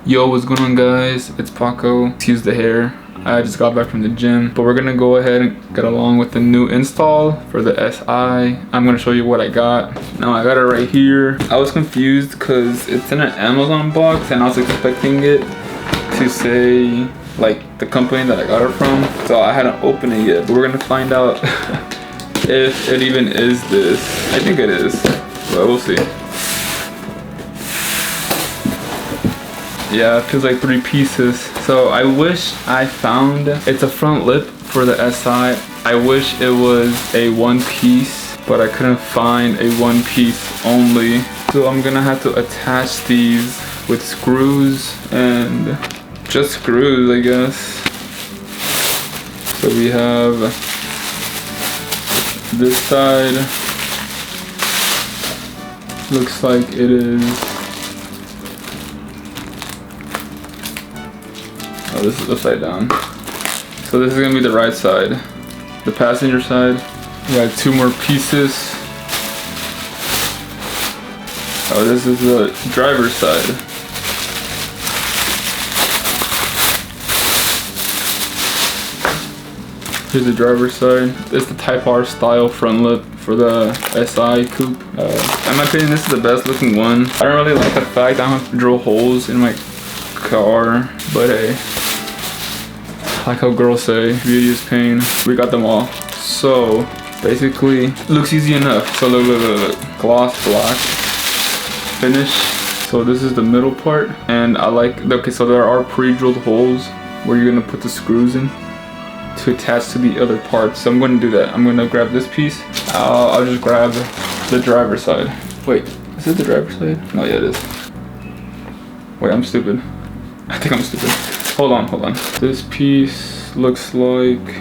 Yo, what's going on, guys? It's Paco. Excuse the hair. I just got back from the gym, but we're gonna go ahead and get along with the new install for the SI. I'm gonna show you what I got. Now I got it right here. I was confused because it's in an Amazon box and I was expecting it to say like the company that I got it from. So I hadn't opened it yet, but we're gonna find out if it even is this. I think it is, but we'll see. Yeah, it feels like 3 pieces. So I wish I found, it's a front lip for the SI. I wish it was a 1-piece, but I couldn't find a 1-piece only. So I'm gonna have to attach these with screws and just screws, I guess. So we have this side. Looks like it is. Oh, this is upside down. So this is gonna be the right side. The passenger side. We got 2 more pieces. Oh, this is the driver's side. Here's the driver's side. It's the Type R style front lip for the SI coupe. In my opinion, this is the best looking one. I don't really like the fact I don't have to drill holes in my car, but hey. Like how girls say, beauty is pain. We got them all. So basically, looks easy enough. So look. Gloss black finish. So this is the middle part, and I like. Okay, so there are pre-drilled holes where you're gonna put the screws in to attach to the other parts. So I'm gonna do that. I'm gonna grab this piece. I'll just grab the driver's side. Wait, is it the driver's side? No, yeah, it is. Wait, I'm stupid. I think I'm stupid. Hold on. This piece looks like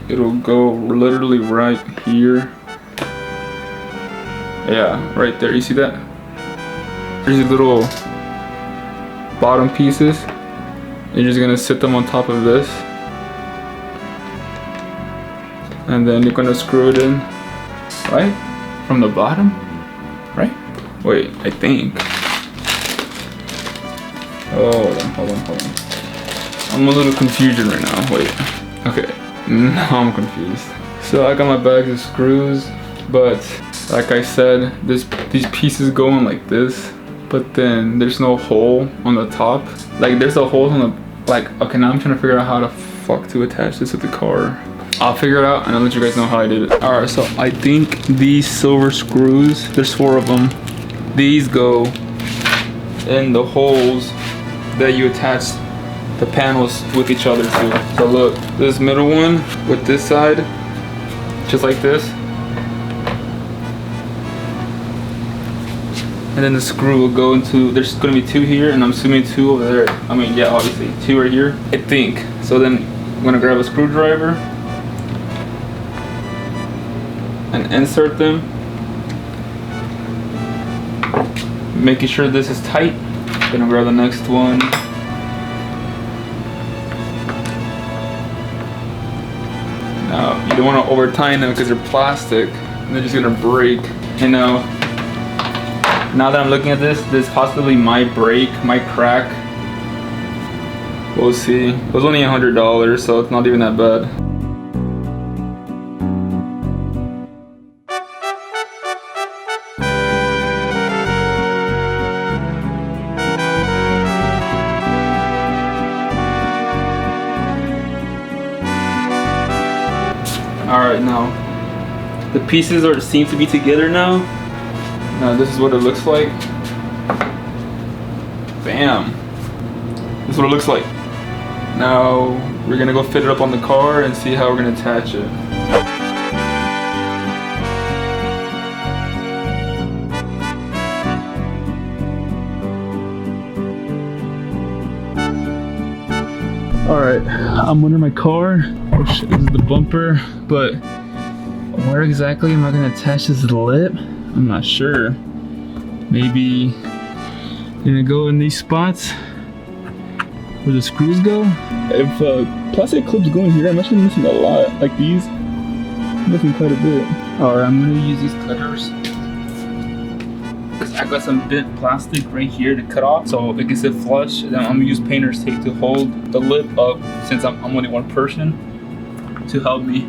it'll go literally right here. Yeah, right there. You see that? There's these little bottom pieces. You're just gonna sit them on top of this. And then you're gonna screw it in, right? From the bottom, right? Wait, I think. Oh, hold on. I'm a little confusion right now. Wait. Okay. Now I'm confused. So I got my bags of screws, but like I said, these pieces go in like this, but then there's no hole on the top. Like there's a hole on the okay, now I'm trying to figure out how the fuck to attach this to the car. I'll figure it out and I'll let you guys know how I did it. Alright, so I think these silver screws, there's 4 of them. These go in the holes that you attach the panels with each other too. So look, this middle one with this side, just like this. And then the screw will go into, there's gonna be 2 here and I'm assuming 2 over there. I mean, yeah, obviously 2 right here, I think. So then I'm gonna grab a screwdriver and insert them. Making sure this is tight. Gonna grab the next one. Now, you don't want to over tighten them because they're plastic and they're just gonna break. You know, now that I'm looking at this possibly might break, might crack. We'll see. It was only $100, so it's not even that bad. Alright, now the pieces seem to be together now. Now this is what it looks like. Bam. This is what it looks like. Now we're gonna go fit it up on the car and see how we're gonna attach it. Alright, I'm under my car. Oh shit, this is the bumper. But where exactly am I gonna attach this lip? I'm not sure. Maybe gonna go in these spots where the screws go. If plastic clips go in here, I'm actually missing a lot. Like these, I'm missing quite a bit. Alright, I'm gonna use these cutters is I got some bent plastic right here to cut off so it can sit flush. And then I'm gonna use painter's tape to hold the lip up since I'm only one person to help me.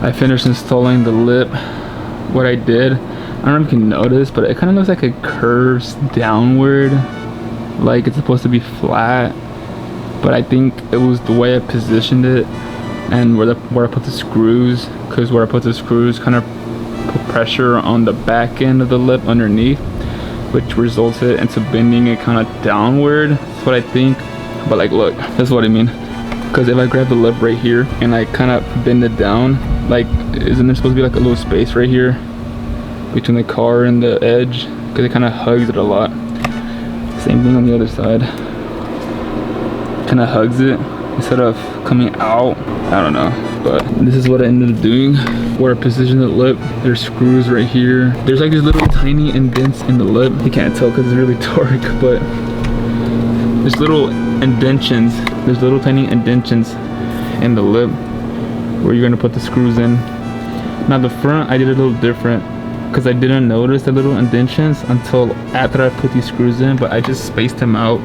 I finished installing the lip. What I did, I don't know if you can notice, but it kind of looks like it curves downward, like it's supposed to be flat. But I think it was the way I positioned it and where I put the screws, because where I put the screws kind of put pressure on the back end of the lip underneath, which resulted into bending it kind of downward. That's what I think. But like, look, that's what I mean. Because if I grab the lip right here and I kind of bend it down, like, isn't there supposed to be like a little space right here between the car and the edge? Because it kind of hugs it a lot. Same thing on the other side. Kind of hugs it instead of coming out. I don't know, but this is what I ended up doing. Where I positioned the lip, there's screws right here. There's like these little tiny indents in the lip. You can't tell because it's really dark, but there's little indentions. There's little tiny indentions in the lip where you're gonna put the screws in. Now the front, I did it a little different because I didn't notice the little indentions until after I put these screws in, but I just spaced them out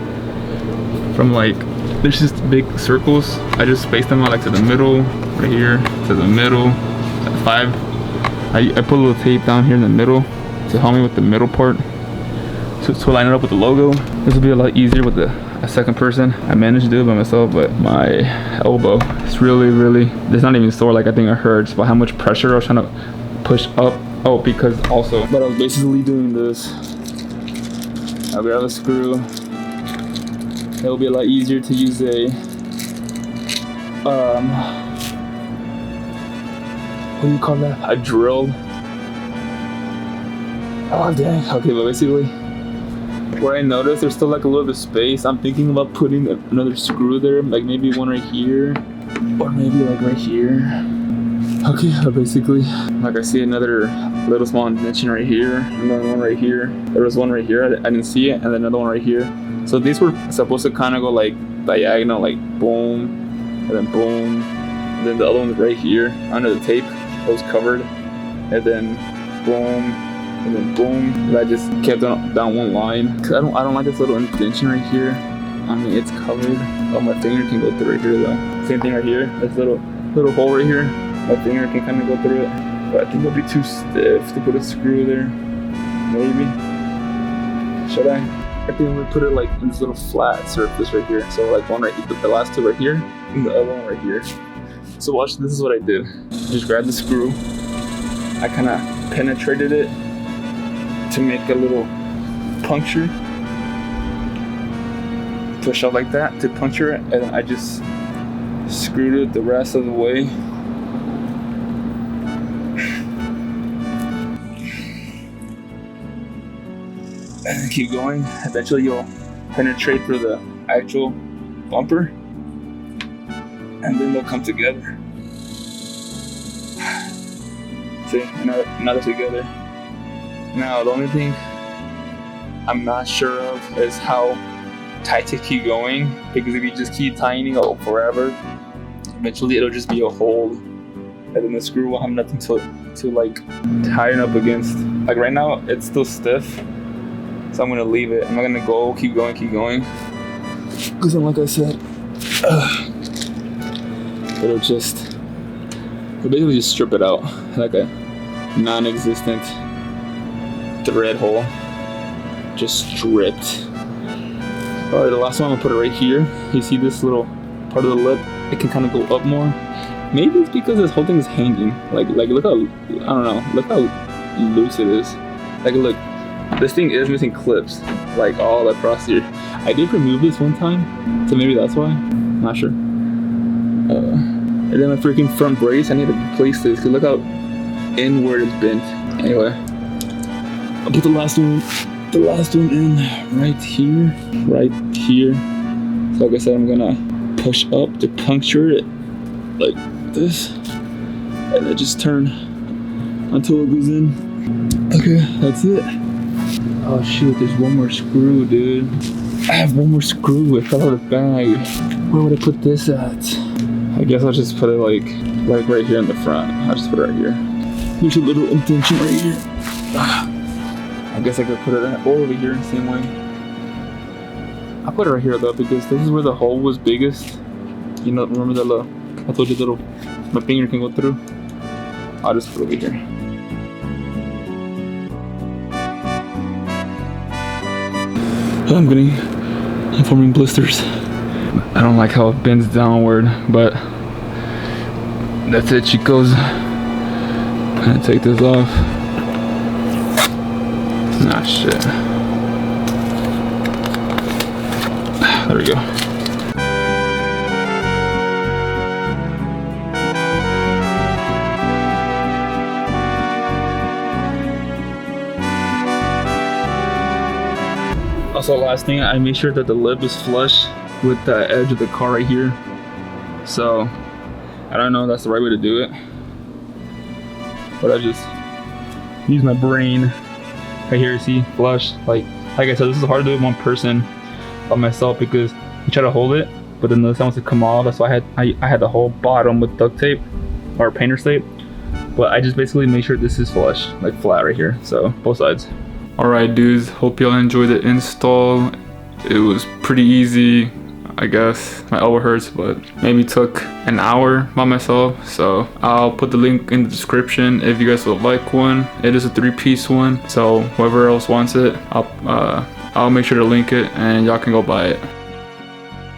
from like, there's just big circles. I just spaced them out like to the middle, right here, to the middle, at 5. I put a little tape down here in the middle to help me with the middle part. To line it up with the logo. This will be a lot easier with a second person. I managed to do it by myself, but my elbow is really, it's not even sore like I think it hurts, but how much pressure I was trying to push up. Oh, because also, but I was basically doing this. I'll grab a screw. It'll be a lot easier to use a, what do you call that? A drill. Oh dang, okay, but basically, where I noticed there's still like a little bit of space, I'm thinking about putting another screw there, like maybe one right here, or maybe like right here. Okay, basically, like I see another little small indentation right here, another one right here. There was one right here, I didn't see it, and then another one right here. So these were supposed to kind of go like diagonal, like boom, and then boom, and then the other one's right here under the tape. It was covered, and then boom. And then boom, and I just kept down one line. Cause I don't like this little indentation right here. I mean, it's covered. Oh, my finger can go through right here though. Same thing right here. This little hole right here. My finger can kind of go through it. But I think it'll be too stiff to put a screw there. Maybe. Should I? I think I'm gonna put it like in this little flat surface right here. So like one right here, the last two right here, and the other one right here. So watch, this is what I did. Just grabbed the screw. I kind of penetrated it to make a little puncture, push out like that to puncture it, and then I just screwed it the rest of the way. And then keep going. Eventually you'll penetrate through the actual bumper, and then they'll come together. See, now they're together. Now, the only thing I'm not sure of is how tight to keep going, because if you just keep tightening up forever, eventually it'll just be a hole, and then the screw will have nothing to like tighten up against. Like right now, it's still stiff, so I'm gonna leave it. I'm not gonna keep going, because like I said, it'll basically just strip it out like a non-existent thread hole, just stripped. Alright, the last one I'm gonna put it right here. You see this little part of the lip? It can kind of go up more. Maybe it's because this whole thing is hanging. Like look how, I don't know, look how loose it is. Like look, this thing is missing clips, like all across here. I did remove this one time, so maybe that's why. I'm not sure. And then my freaking front brace, I need to replace this because look how inward it's bent. Anyway, I'll put the last one in right here. So like I said, I'm gonna push up to puncture it like this, and then just turn until it goes in. Okay, that's it. Oh shoot, there's one more screw, dude. I have one more screw. It fell out of the bag. Where would I put this at? I guess I'll just put it like right here in the front. I'll just put it right here. There's a little indentation right here. I guess I could put it over here the same way. I'll put it right here though, because this is where the hole was biggest. You know, remember that little, I told you my finger can go through? I'll just put it over here. I'm forming blisters. I don't like how it bends downward, but that's it, chicos. I'm gonna take this off. Ah, shit. There we go. Also, last thing, I made sure that the lip is flush with the edge of the car right here. So, I don't know if that's the right way to do it, but I just use my brain. Right here, see, flush. Like I said, this is hard to do with one person by myself because you try to hold it, but then the other side wants to come off. That's why I had the whole bottom with duct tape or painter's tape. But I just basically made sure this is flush, like flat right here. So both sides. Alright dudes, hope y'all enjoyed the install. It was pretty easy, I guess. My elbow hurts, but maybe took an hour by myself. So I'll put the link in the description if you guys would like one. It is a 3-piece one, so whoever else wants it, I'll make sure to link it and y'all can go buy it.